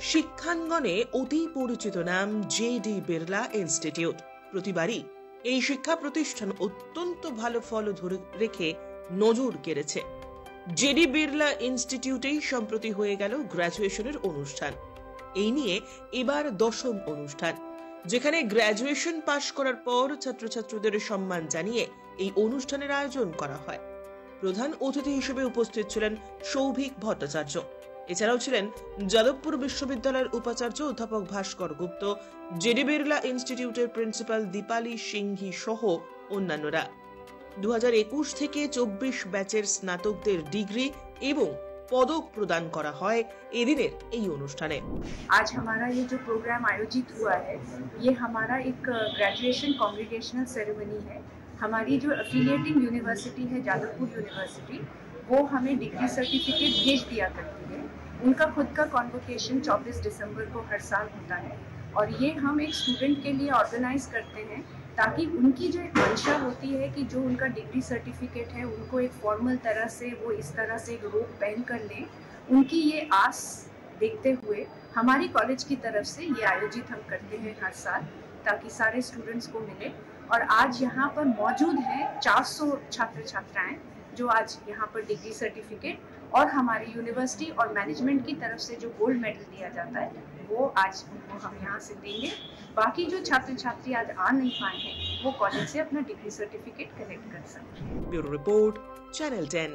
শিক্ষাঙ্গনে অতি পরিচিত নাম জেডি বিড়লা ইনস্টিটিউট। প্রতিবারই এই শিক্ষা প্রতিষ্ঠান অত্যন্ত ভালো ফল ধরে রেখে নজর কেড়েছে। জেডি বিড়লা ইনস্টিটিউটেই সম্প্রতি হয়ে গেল গ্র্যাজুয়েশনের অনুষ্ঠান। এই নিয়ে এবার 10ম অনুষ্ঠান, যেখানে গ্র্যাজুয়েশন পাশ করার পর ছাত্রছাত্রীদের সম্মান জানিয়ে এই অনুষ্ঠানের আয়োজন করা হয়। প্রধান অতিথি হিসেবে উপস্থিত ছিলেন সৌভিক ভট্টাচার্য। এছাড়াও ছিলেন যাদবপুর বিশ্ববিদ্যালয়ের উপাচার্য অধ্যাপক ভাস্কর গুপ্ত, জেডি বিড়লা ইনস্টিটিউটের প্রিন্সিপাল দীপালি সিংঘি সহ অন্যান্যরা। 2021 থেকে 24 ব্যাচের স্নাতকদের ডিগ্রি এবং पदक प्रदान करा है एदिनेर এই অনুষ্ঠানে। आज हमारा ये जो प्रोग्राम आयोजित हुआ है, ये हमारा एक ग्रेजुएशन कॉन्ग्रेगेशनल सेरेमनी है। हमारी जो एफिलिएटिंग यूनिवर्सिटी है जादवपुर यूनिवर्सिटी, वो हमें डिग्री सर्टिफिकेट भेज दिया करती है। उनका खुद का कॉन्वोकेशन 24 दिसंबर को हर साल होता है और ये हम एक स्टूडेंट के लिए ऑर्गेनाइज करते हैं ताकि उनकी जो एक मंशा होती है कि जो उनका डिग्री सर्टिफिकेट है उनको एक फॉर्मल तरह से वो इस तरह से एक रोप पहन कर लें, उनकी ये आस देखते हुए हमारी कॉलेज की तरफ से ये आयोजित हम करते हैं हर साल, ताकि सारे स्टूडेंट्स को मिले। और आज यहाँ पर मौजूद हैं 400 छात्र छात्राएं जो आज यहाँ पर डिग्री सर्टिफिकेट और हमारी यूनिवर्सिटी और मैनेजमेंट की तरफ से जो गोल्ड मेडल दिया जाता है वो आज उनको हम यहाँ से देंगे। बाकी जो छात्र छात्री आज आ नहीं पाए हैं वो कॉलेज से अपना डिग्री सर्टिफिकेट कलेक्ट कर सकते हैं। Bureau report, channel 10।